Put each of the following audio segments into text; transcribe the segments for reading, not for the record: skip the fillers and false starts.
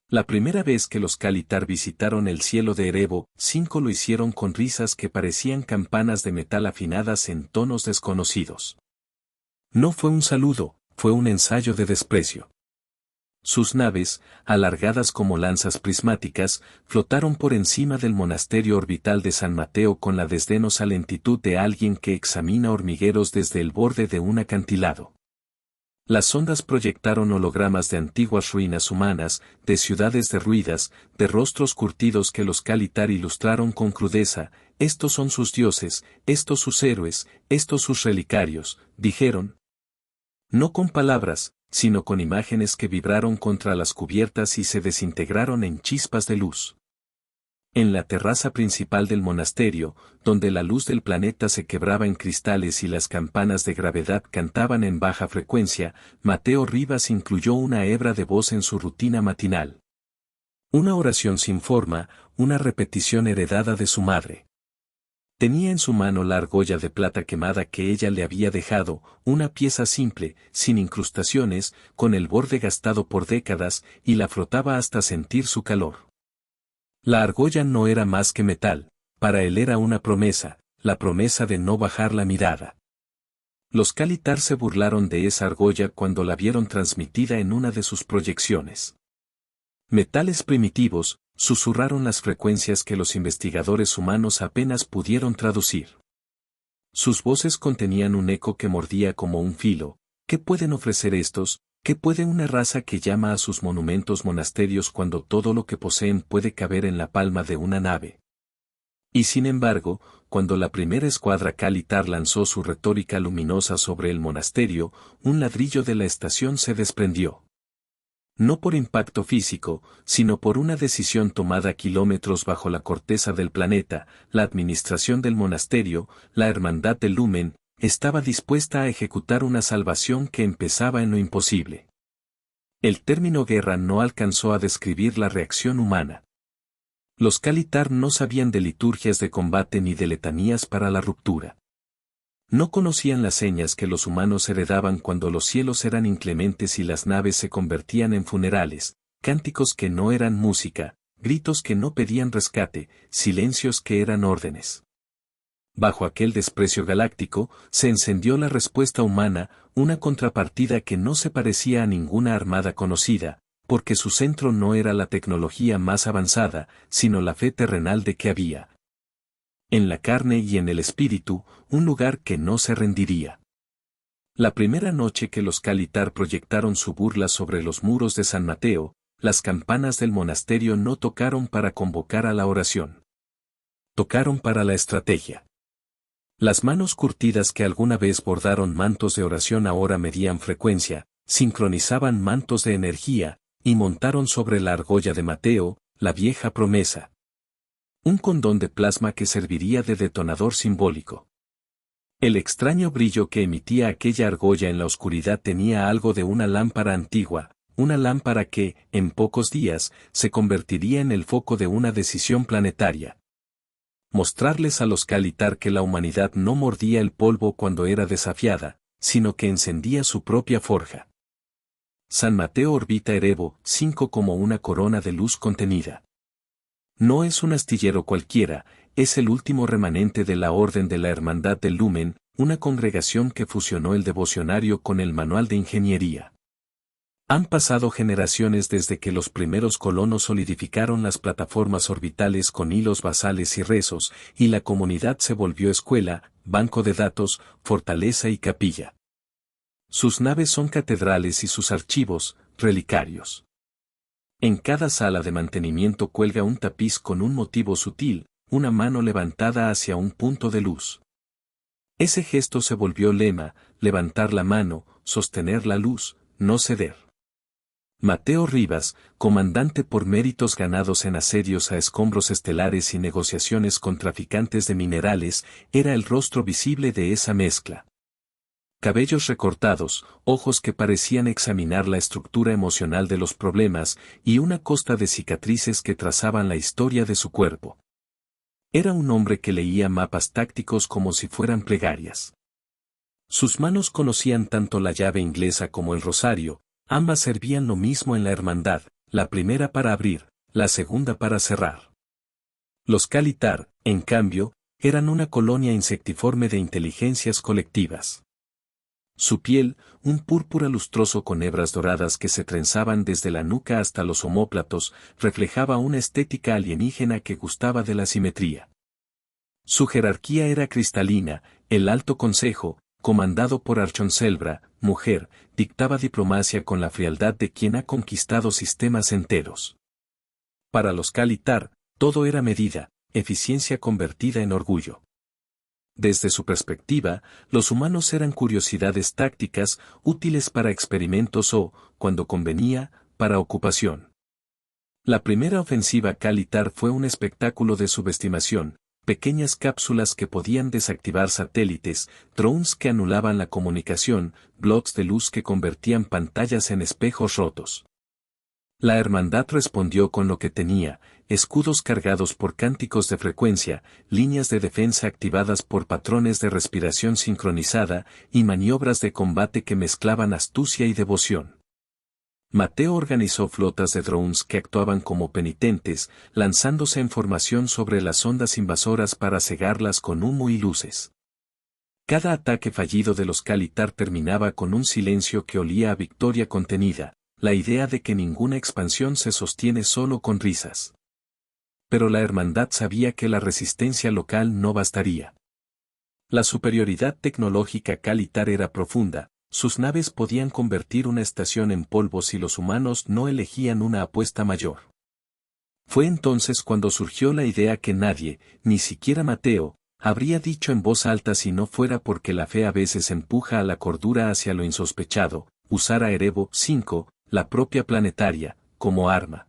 La primera vez que los Kalitar visitaron el cielo de Erebo, 5 lo hicieron con risas que parecían campanas de metal afinadas en tonos desconocidos. No fue un saludo, fue un ensayo de desprecio. Sus naves, alargadas como lanzas prismáticas, flotaron por encima del monasterio orbital de San Mateo con la desdenosa lentitud de alguien que examina hormigueros desde el borde de un acantilado. Las ondas proyectaron hologramas de antiguas ruinas humanas, de ciudades derruidas, de rostros curtidos que los Kalitar ilustraron con crudeza. Estos son sus dioses, estos sus héroes, estos sus relicarios, dijeron. No con palabras, sino con imágenes que vibraron contra las cubiertas y se desintegraron en chispas de luz. En la terraza principal del monasterio, donde la luz del planeta se quebraba en cristales y las campanas de gravedad cantaban en baja frecuencia, Mateo Rivas incluyó una hebra de voz en su rutina matinal. Una oración sin forma, una repetición heredada de su madre. Tenía en su mano la argolla de plata quemada que ella le había dejado, una pieza simple, sin incrustaciones, con el borde gastado por décadas, y la frotaba hasta sentir su calor. La argolla no era más que metal, para él era una promesa, la promesa de no bajar la mirada. Los Kalitar se burlaron de esa argolla cuando la vieron transmitida en una de sus proyecciones. Metales primitivos, susurraron las frecuencias que los investigadores humanos apenas pudieron traducir. Sus voces contenían un eco que mordía como un filo. ¿Qué pueden ofrecer estos? ¿Qué puede una raza que llama a sus monumentos monasterios cuando todo lo que poseen puede caber en la palma de una nave? Y sin embargo, cuando la primera escuadra Kalitar lanzó su retórica luminosa sobre el monasterio, un ladrillo de la estación se desprendió. No por impacto físico, sino por una decisión tomada kilómetros bajo la corteza del planeta, la administración del monasterio, la hermandad del Lumen, estaba dispuesta a ejecutar una salvación que empezaba en lo imposible. El término guerra no alcanzó a describir la reacción humana. Los Kalitar no sabían de liturgias de combate ni de letanías para la ruptura. No conocían las señas que los humanos heredaban cuando los cielos eran inclementes y las naves se convertían en funerales, cánticos que no eran música, gritos que no pedían rescate, silencios que eran órdenes. Bajo aquel desprecio galáctico, se encendió la respuesta humana, una contrapartida que no se parecía a ninguna armada conocida, porque su centro no era la tecnología más avanzada, sino la fe terrenal de que había en la carne y en el espíritu, un lugar que no se rendiría. La primera noche que los Kalitar proyectaron su burla sobre los muros de San Mateo, las campanas del monasterio no tocaron para convocar a la oración. Tocaron para la estrategia. Las manos curtidas que alguna vez bordaron mantos de oración ahora medían frecuencia, sincronizaban mantos de energía, y montaron sobre la argolla de Mateo, la vieja promesa. Un condón de plasma que serviría de detonador simbólico. El extraño brillo que emitía aquella argolla en la oscuridad tenía algo de una lámpara antigua, una lámpara que, en pocos días, se convertiría en el foco de una decisión planetaria. Mostrarles a los Kalitar que la humanidad no mordía el polvo cuando era desafiada, sino que encendía su propia forja. San Mateo orbita Erebo, 5 como una corona de luz contenida. No es un astillero cualquiera, es el último remanente de la Orden de la Hermandad del Lumen, una congregación que fusionó el devocionario con el manual de ingeniería. Han pasado generaciones desde que los primeros colonos solidificaron las plataformas orbitales con hilos basales y rezos, y la comunidad se volvió escuela, banco de datos, fortaleza y capilla. Sus naves son catedrales y sus archivos, relicarios. En cada sala de mantenimiento cuelga un tapiz con un motivo sutil, una mano levantada hacia un punto de luz. Ese gesto se volvió lema, levantar la mano, sostener la luz, no ceder. Mateo Rivas, comandante por méritos ganados en asedios a escombros estelares y negociaciones con traficantes de minerales, era el rostro visible de esa mezcla. Cabellos recortados, ojos que parecían examinar la estructura emocional de los problemas, y una costa de cicatrices que trazaban la historia de su cuerpo. Era un hombre que leía mapas tácticos como si fueran plegarias. Sus manos conocían tanto la llave inglesa como el rosario, ambas servían lo mismo en la hermandad, la primera para abrir, la segunda para cerrar. Los Kalitar, en cambio, eran una colonia insectiforme de inteligencias colectivas. Su piel, un púrpura lustroso con hebras doradas que se trenzaban desde la nuca hasta los omóplatos, reflejaba una estética alienígena que gustaba de la simetría. Su jerarquía era cristalina, el Alto Consejo, comandado por Archonselbra, mujer, dictaba diplomacia con la frialdad de quien ha conquistado sistemas enteros. Para los Kalitar, todo era medida, eficiencia convertida en orgullo. Desde su perspectiva, los humanos eran curiosidades tácticas, útiles para experimentos o, cuando convenía, para ocupación. La primera ofensiva Kalitar fue un espectáculo de subestimación, pequeñas cápsulas que podían desactivar satélites, drones que anulaban la comunicación, bloques de luz que convertían pantallas en espejos rotos. La hermandad respondió con lo que tenía, escudos cargados por cánticos de frecuencia, líneas de defensa activadas por patrones de respiración sincronizada y maniobras de combate que mezclaban astucia y devoción. Mateo organizó flotas de drones que actuaban como penitentes, lanzándose en formación sobre las ondas invasoras para cegarlas con humo y luces. Cada ataque fallido de los Kalitar terminaba con un silencio que olía a victoria contenida, la idea de que ninguna expansión se sostiene solo con risas. Pero la hermandad sabía que la resistencia local no bastaría. La superioridad tecnológica Kalitar era profunda, sus naves podían convertir una estación en polvo si los humanos no elegían una apuesta mayor. Fue entonces cuando surgió la idea que nadie, ni siquiera Mateo, habría dicho en voz alta si no fuera porque la fe a veces empuja a la cordura hacia lo insospechado, usar a Erebo 5, la propia planetaria, como arma.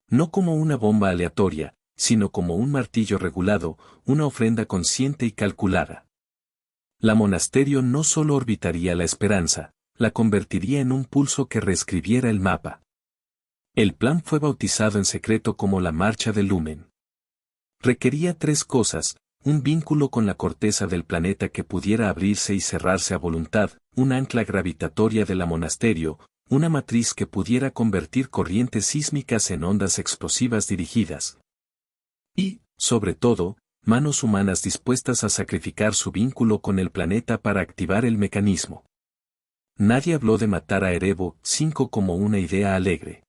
No como una bomba aleatoria, sino como un martillo regulado, una ofrenda consciente y calculada. La monasterio no solo orbitaría la esperanza, la convertiría en un pulso que reescribiera el mapa. El plan fue bautizado en secreto como la Marcha del Lumen. Requería tres cosas: un vínculo con la corteza del planeta que pudiera abrirse y cerrarse a voluntad, un ancla gravitatoria de la monasterio, una matriz que pudiera convertir corrientes sísmicas en ondas explosivas dirigidas. Y, sobre todo, manos humanas dispuestas a sacrificar su vínculo con el planeta para activar el mecanismo. Nadie habló de matar a Erebo 5 como una idea alegre.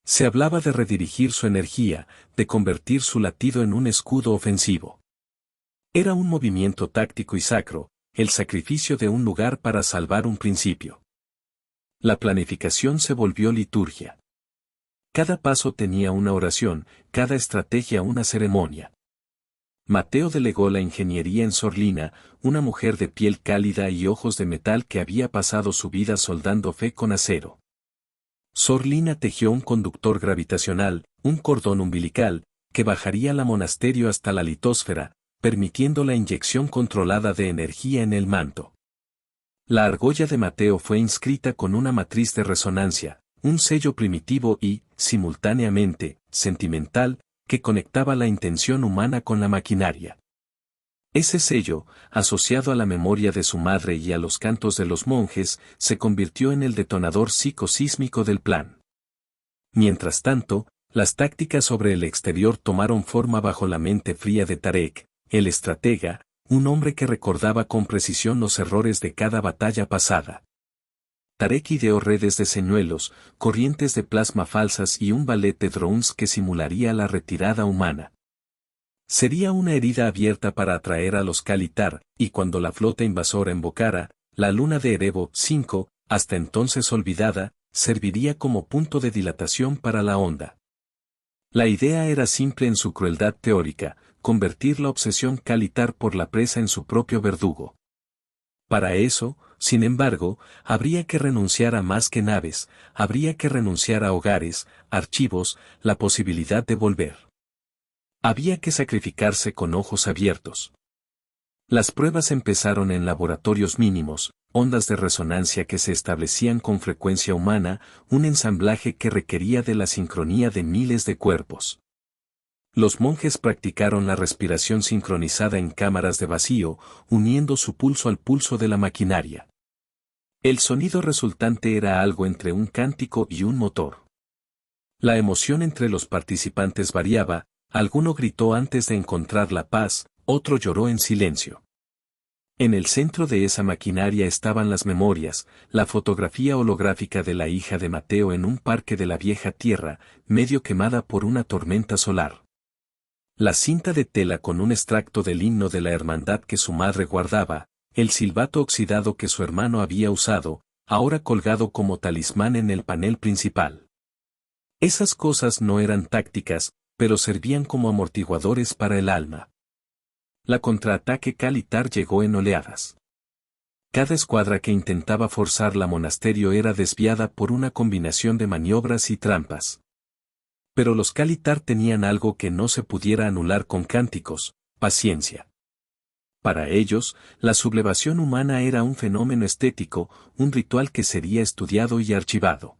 Se hablaba de redirigir su energía, de convertir su latido en un escudo ofensivo. Era un movimiento táctico y sacro, el sacrificio de un lugar para salvar un principio. La planificación se volvió liturgia. Cada paso tenía una oración, cada estrategia una ceremonia. Mateo delegó la ingeniería en Sorlina, una mujer de piel cálida y ojos de metal que había pasado su vida soldando fe con acero. Sorlina tejió un conductor gravitacional, un cordón umbilical, que bajaría la monasterio hasta la litósfera, permitiendo la inyección controlada de energía en el manto. La argolla de Mateo fue inscrita con una matriz de resonancia, un sello primitivo y, simultáneamente, sentimental, que conectaba la intención humana con la maquinaria. Ese sello, asociado a la memoria de su madre y a los cantos de los monjes, se convirtió en el detonador psicosísmico del plan. Mientras tanto, las tácticas sobre el exterior tomaron forma bajo la mente fría de Tarek, el estratega, un hombre que recordaba con precisión los errores de cada batalla pasada. Tarek ideó redes de señuelos, corrientes de plasma falsas y un ballet de drones que simularía la retirada humana. Sería una herida abierta para atraer a los Kalitar, y cuando la flota invasora embocara, la luna de Erebo 5, hasta entonces olvidada, serviría como punto de dilatación para la onda. La idea era simple en su crueldad teórica: convertir la obsesión Kalitar por la presa en su propio verdugo. Para eso, sin embargo, habría que renunciar a más que naves, habría que renunciar a hogares, archivos, la posibilidad de volver. Había que sacrificarse con ojos abiertos. Las pruebas empezaron en laboratorios mínimos, ondas de resonancia que se establecían con frecuencia humana, un ensamblaje que requería de la sincronía de miles de cuerpos. Los monjes practicaron la respiración sincronizada en cámaras de vacío, uniendo su pulso al pulso de la maquinaria. El sonido resultante era algo entre un cántico y un motor. La emoción entre los participantes variaba, alguno gritó antes de encontrar la paz, otro lloró en silencio. En el centro de esa maquinaria estaban las memorias, la fotografía holográfica de la hija de Mateo en un parque de la vieja tierra, medio quemada por una tormenta solar. La cinta de tela con un extracto del himno de la hermandad que su madre guardaba, el silbato oxidado que su hermano había usado, ahora colgado como talismán en el panel principal. Esas cosas no eran tácticas, pero servían como amortiguadores para el alma. La contraataque Kalitar llegó en oleadas. Cada escuadra que intentaba forzar la monasterio era desviada por una combinación de maniobras y trampas. Pero los Kalitar tenían algo que no se pudiera anular con cánticos: paciencia. Para ellos, la sublevación humana era un fenómeno estético, un ritual que sería estudiado y archivado.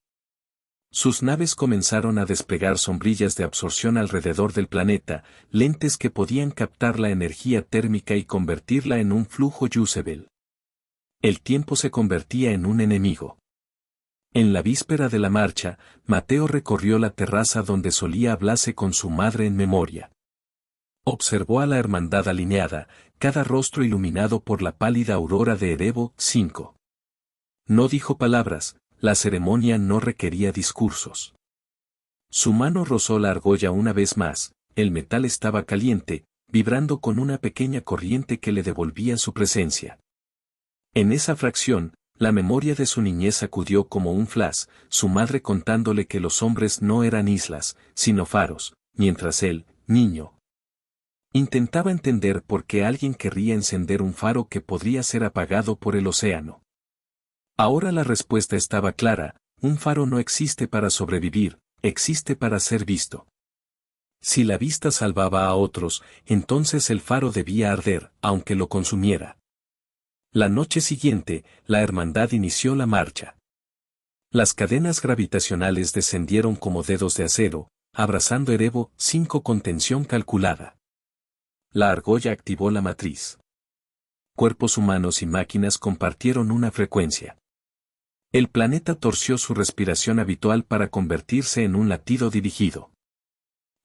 Sus naves comenzaron a desplegar sombrillas de absorción alrededor del planeta, lentes que podían captar la energía térmica y convertirla en un flujo Jezebel. El tiempo se convertía en un enemigo. En la víspera de la marcha, Mateo recorrió la terraza donde solía hablarse con su madre en memoria. Observó a la hermandad alineada, cada rostro iluminado por la pálida aurora de Erebo 5. No dijo palabras. La ceremonia no requería discursos. Su mano rozó la argolla una vez más, el metal estaba caliente, vibrando con una pequeña corriente que le devolvía su presencia. En esa fracción, la memoria de su niñez acudió como un flash, su madre contándole que los hombres no eran islas, sino faros, mientras él, niño, intentaba entender por qué alguien querría encender un faro que podría ser apagado por el océano. Ahora la respuesta estaba clara: un faro no existe para sobrevivir, existe para ser visto. Si la vista salvaba a otros, entonces el faro debía arder, aunque lo consumiera. La noche siguiente, la hermandad inició la marcha. Las cadenas gravitacionales descendieron como dedos de acero, abrazando Erebo 5 con tensión calculada. La argolla activó la matriz. Cuerpos humanos y máquinas compartieron una frecuencia. El planeta torció su respiración habitual para convertirse en un latido dirigido.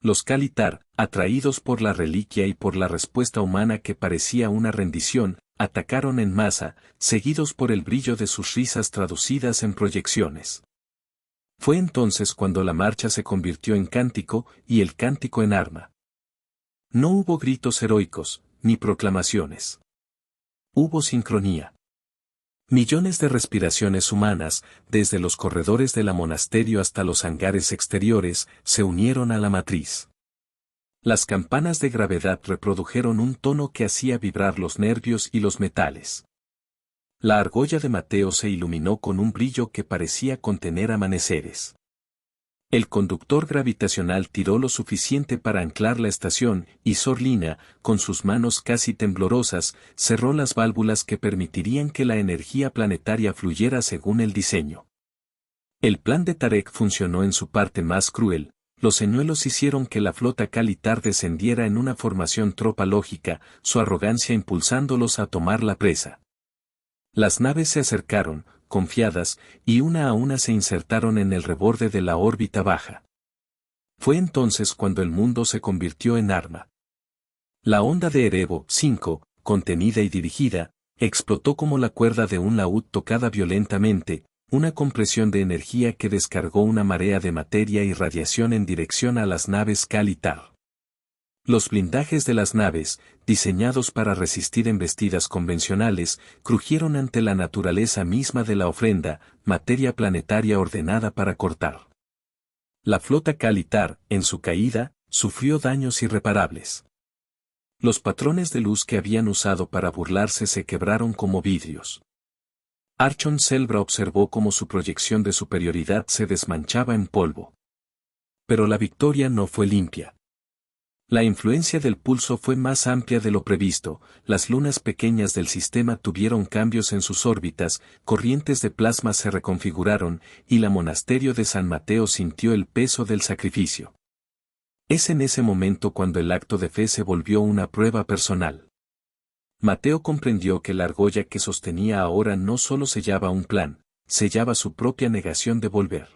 Los Kalitar, atraídos por la reliquia y por la respuesta humana que parecía una rendición, atacaron en masa, seguidos por el brillo de sus risas traducidas en proyecciones. Fue entonces cuando la marcha se convirtió en cántico y el cántico en arma. No hubo gritos heroicos, ni proclamaciones. Hubo sincronía. Millones de respiraciones humanas, desde los corredores de la monasterio hasta los hangares exteriores, se unieron a la matriz. Las campanas de gravedad reprodujeron un tono que hacía vibrar los nervios y los metales. La argolla de Mateo se iluminó con un brillo que parecía contener amaneceres. El conductor gravitacional tiró lo suficiente para anclar la estación, y Sorlina, con sus manos casi temblorosas, cerró las válvulas que permitirían que la energía planetaria fluyera según el diseño. El plan de Tarek funcionó en su parte más cruel. Los señuelos hicieron que la flota Kalitar descendiera en una formación tropa lógica, su arrogancia impulsándolos a tomar la presa. Las naves se acercaron, confiadas, y una a una se insertaron en el reborde de la órbita baja. Fue entonces cuando el mundo se convirtió en arma. La onda de Erebo 5, contenida y dirigida, explotó como la cuerda de un laúd tocada violentamente, una compresión de energía que descargó una marea de materia y radiación en dirección a las naves Kalitar. Los blindajes de las naves, diseñados para resistir embestidas convencionales, crujieron ante la naturaleza misma de la ofrenda, materia planetaria ordenada para cortar. La flota Kalitar, en su caída, sufrió daños irreparables. Los patrones de luz que habían usado para burlarse se quebraron como vidrios. Archon Selbra observó cómo su proyección de superioridad se desmanchaba en polvo. Pero la victoria no fue limpia. La influencia del pulso fue más amplia de lo previsto, las lunas pequeñas del sistema tuvieron cambios en sus órbitas, corrientes de plasma se reconfiguraron, y la monasterio de San Mateo sintió el peso del sacrificio. Es en ese momento cuando el acto de fe se volvió una prueba personal. Mateo comprendió que la argolla que sostenía ahora no solo sellaba un plan, sellaba su propia negación de volver.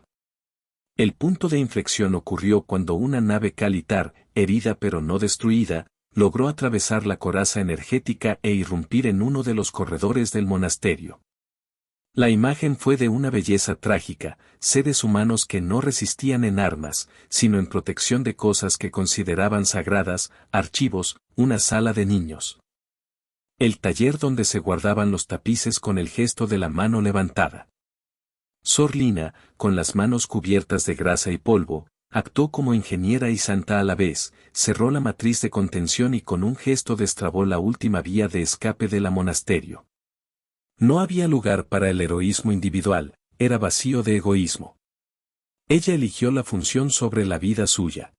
El punto de inflexión ocurrió cuando una nave Kalitar, herida pero no destruida, logró atravesar la coraza energética e irrumpir en uno de los corredores del monasterio. La imagen fue de una belleza trágica, seres humanos que no resistían en armas, sino en protección de cosas que consideraban sagradas, archivos, una sala de niños. El taller donde se guardaban los tapices con el gesto de la mano levantada. Sor Lina, con las manos cubiertas de grasa y polvo, actuó como ingeniera y santa a la vez, cerró la matriz de contención y con un gesto destrabó la última vía de escape de la monasterio. No había lugar para el heroísmo individual, era vacío de egoísmo. Ella eligió la función sobre la vida suya.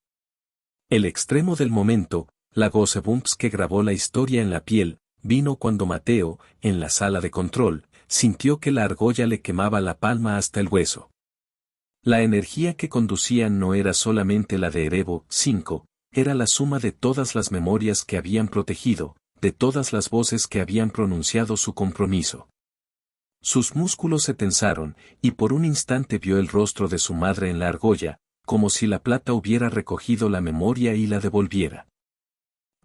El extremo del momento, la Goosebumps que grabó la historia en la piel, vino cuando Mateo, en la sala de control, sintió que la argolla le quemaba la palma hasta el hueso. La energía que conducían no era solamente la de Erebo 5, era la suma de todas las memorias que habían protegido, de todas las voces que habían pronunciado su compromiso. Sus músculos se tensaron, y por un instante vio el rostro de su madre en la argolla, como si la plata hubiera recogido la memoria y la devolviera.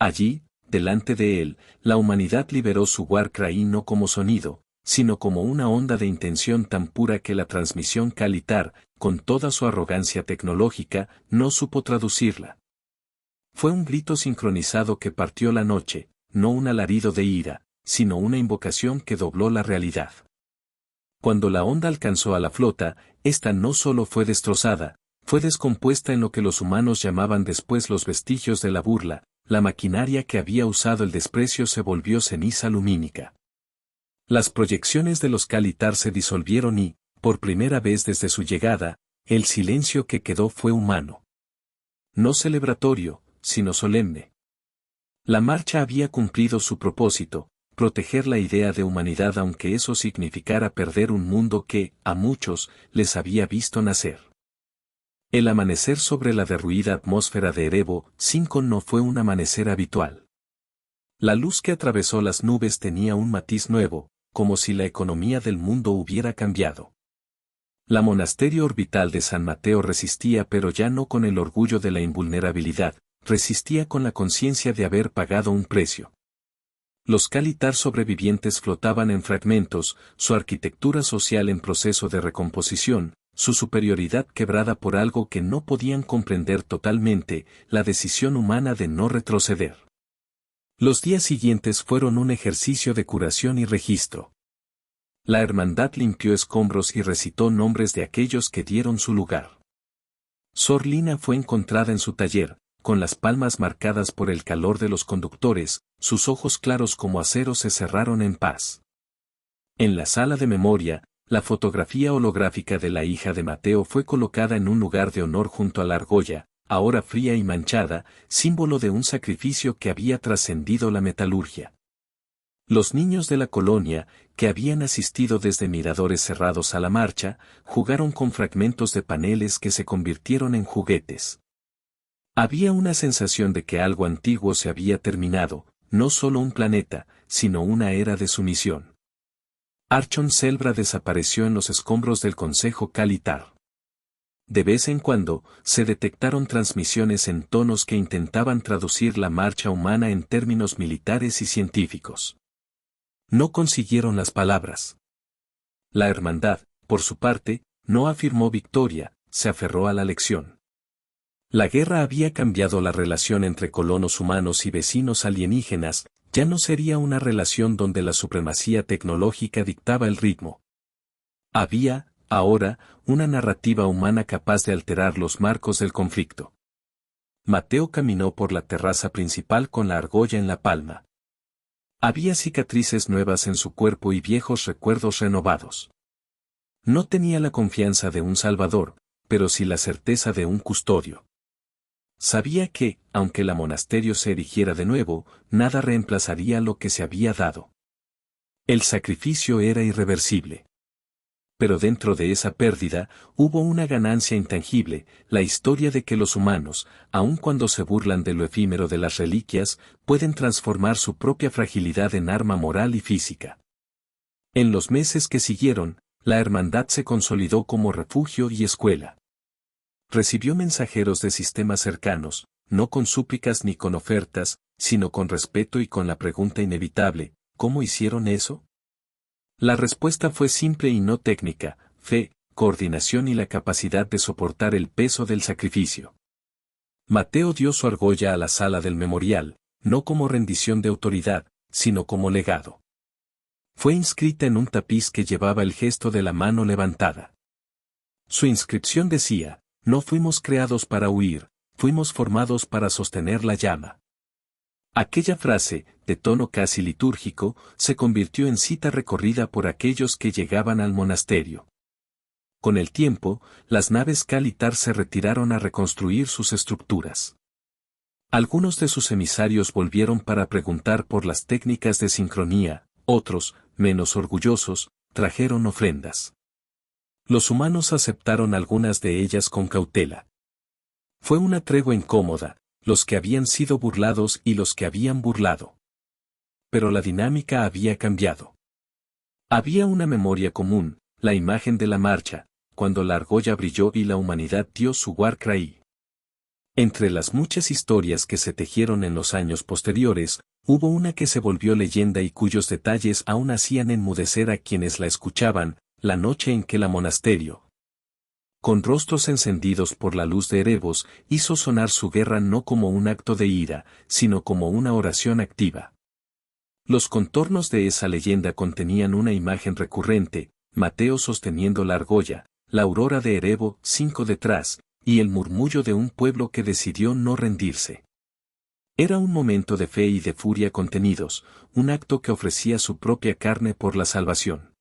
Allí, delante de él, la humanidad liberó su Warcry no como sonido, sino como una onda de intención tan pura que la transmisión Kalitar, con toda su arrogancia tecnológica, no supo traducirla. Fue un grito sincronizado que partió la noche, no un alarido de ira, sino una invocación que dobló la realidad. Cuando la onda alcanzó a la flota, esta no solo fue destrozada, fue descompuesta en lo que los humanos llamaban después los vestigios de la burla, la maquinaria que había usado el desprecio se volvió ceniza lumínica. Las proyecciones de los Kalitar se disolvieron y, por primera vez desde su llegada, el silencio que quedó fue humano. No celebratorio, sino solemne. La marcha había cumplido su propósito, proteger la idea de humanidad aunque eso significara perder un mundo que, a muchos, les había visto nacer. El amanecer sobre la derruida atmósfera de Erebo 5 no fue un amanecer habitual. La luz que atravesó las nubes tenía un matiz nuevo, como si la economía del mundo hubiera cambiado. La monasterio orbital de San Mateo resistía pero ya no con el orgullo de la invulnerabilidad, resistía con la conciencia de haber pagado un precio. Los Kalitar sobrevivientes flotaban en fragmentos, su arquitectura social en proceso de recomposición, su superioridad quebrada por algo que no podían comprender totalmente, la decisión humana de no retroceder. Los días siguientes fueron un ejercicio de curación y registro. La hermandad limpió escombros y recitó nombres de aquellos que dieron su lugar. Sor Lina fue encontrada en su taller, con las palmas marcadas por el calor de los conductores, sus ojos claros como acero se cerraron en paz. En la sala de memoria, la fotografía holográfica de la hija de Mateo fue colocada en un lugar de honor junto a la argolla, ahora fría y manchada, símbolo de un sacrificio que había trascendido la metalurgia. Los niños de la colonia, que habían asistido desde miradores cerrados a la marcha, jugaron con fragmentos de paneles que se convirtieron en juguetes. Había una sensación de que algo antiguo se había terminado, no solo un planeta, sino una era de sumisión. Archon Selbra desapareció en los escombros del Consejo Kalitar. De vez en cuando, se detectaron transmisiones en tonos que intentaban traducir la marcha humana en términos militares y científicos. No consiguieron las palabras. La hermandad, por su parte, no afirmó victoria, se aferró a la lección. La guerra había cambiado la relación entre colonos humanos y vecinos alienígenas, ya no sería una relación donde la supremacía tecnológica dictaba el ritmo. Había, ahora, una narrativa humana capaz de alterar los marcos del conflicto. Mateo caminó por la terraza principal con la argolla en la palma. Había cicatrices nuevas en su cuerpo y viejos recuerdos renovados. No tenía la confianza de un salvador, pero sí la certeza de un custodio. Sabía que, aunque el monasterio se erigiera de nuevo, nada reemplazaría lo que se había dado. El sacrificio era irreversible. Pero dentro de esa pérdida, hubo una ganancia intangible, la historia de que los humanos, aun cuando se burlan de lo efímero de las reliquias, pueden transformar su propia fragilidad en arma moral y física. En los meses que siguieron, la hermandad se consolidó como refugio y escuela. Recibió mensajeros de sistemas cercanos, no con súplicas ni con ofertas, sino con respeto y con la pregunta inevitable, ¿cómo hicieron eso? La respuesta fue simple y no técnica: fe, coordinación y la capacidad de soportar el peso del sacrificio. Mateo dio su argolla a la sala del memorial, no como rendición de autoridad, sino como legado. Fue inscrita en un tapiz que llevaba el gesto de la mano levantada. Su inscripción decía: no fuimos creados para huir, fuimos formados para sostener la llama. Aquella frase, de tono casi litúrgico, se convirtió en cita recorrida por aquellos que llegaban al monasterio. Con el tiempo, las naves Cal y Tar se retiraron a reconstruir sus estructuras. Algunos de sus emisarios volvieron para preguntar por las técnicas de sincronía, otros, menos orgullosos, trajeron ofrendas. Los humanos aceptaron algunas de ellas con cautela. Fue una tregua incómoda, los que habían sido burlados y los que habían burlado. Pero la dinámica había cambiado. Había una memoria común, la imagen de la marcha, cuando la argolla brilló y la humanidad dio su Warcry. Entre las muchas historias que se tejieron en los años posteriores, hubo una que se volvió leyenda y cuyos detalles aún hacían enmudecer a quienes la escuchaban: la noche en que la monasterio, con rostros encendidos por la luz de Erebos, hizo sonar su guerra no como un acto de ira, sino como una oración activa. Los contornos de esa leyenda contenían una imagen recurrente: Mateo sosteniendo la argolla, la aurora de Erebo 5 detrás, y el murmullo de un pueblo que decidió no rendirse. Era un momento de fe y de furia contenidos, un acto que ofrecía su propia carne por la salvación.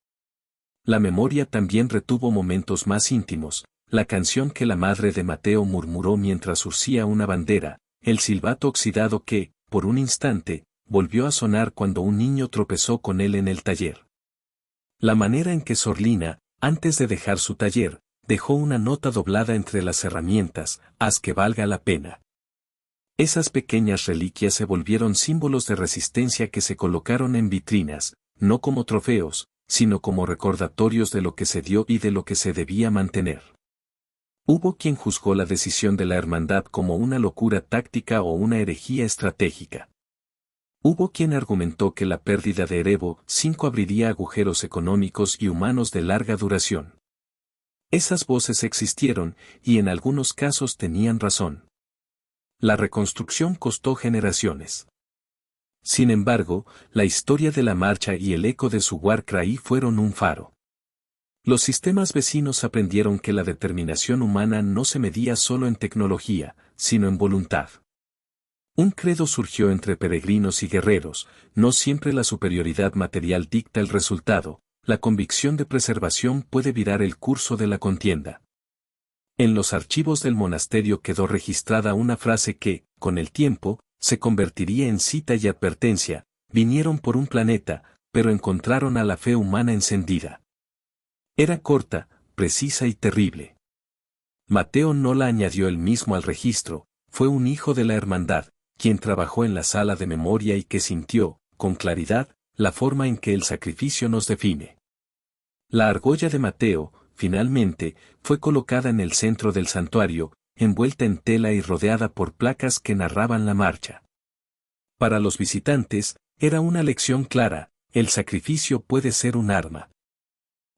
La memoria también retuvo momentos más íntimos: la canción que la madre de Mateo murmuró mientras urcía una bandera, el silbato oxidado que, por un instante, volvió a sonar cuando un niño tropezó con él en el taller. La manera en que Sorlina, antes de dejar su taller, dejó una nota doblada entre las herramientas: haz que valga la pena. Esas pequeñas reliquias se volvieron símbolos de resistencia que se colocaron en vitrinas, no como trofeos, sino como recordatorios de lo que se dio y de lo que se debía mantener. Hubo quien juzgó la decisión de la hermandad como una locura táctica o una herejía estratégica. Hubo quien argumentó que la pérdida de Erebo 5 abriría agujeros económicos y humanos de larga duración. Esas voces existieron, y en algunos casos tenían razón. La reconstrucción costó generaciones. Sin embargo, la historia de la marcha y el eco de su Warcry fueron un faro. Los sistemas vecinos aprendieron que la determinación humana no se medía solo en tecnología, sino en voluntad. Un credo surgió entre peregrinos y guerreros: no siempre la superioridad material dicta el resultado, la convicción de preservación puede virar el curso de la contienda. En los archivos del monasterio quedó registrada una frase que, con el tiempo, se convertiría en cita y advertencia: vinieron por un planeta, pero encontraron a la fe humana encendida. Era corta, precisa y terrible. Mateo no la añadió él mismo al registro, fue un hijo de la hermandad, quien trabajó en la sala de memoria y que sintió, con claridad, la forma en que el sacrificio nos define. La argolla de Mateo, finalmente, fue colocada en el centro del santuario, envuelta en tela y rodeada por placas que narraban la marcha. Para los visitantes, era una lección clara: el sacrificio puede ser un arma.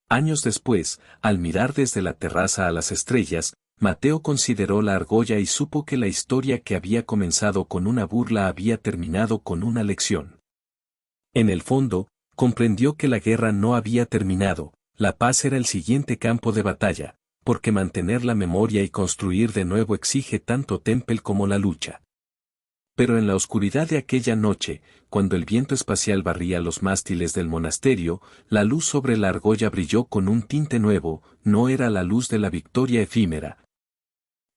Años después, al mirar desde la terraza a las estrellas, Mateo consideró la argolla y supo que la historia que había comenzado con una burla había terminado con una lección. En el fondo, comprendió que la guerra no había terminado, la paz era el siguiente campo de batalla, porque mantener la memoria y construir de nuevo exige tanto temple como la lucha. Pero en la oscuridad de aquella noche, cuando el viento espacial barría los mástiles del monasterio, la luz sobre la argolla brilló con un tinte nuevo: no era la luz de la victoria efímera,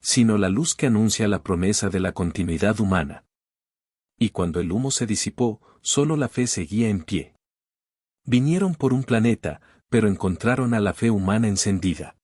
sino la luz que anuncia la promesa de la continuidad humana. Y cuando el humo se disipó, solo la fe seguía en pie. Vinieron por un planeta, pero encontraron a la fe humana encendida.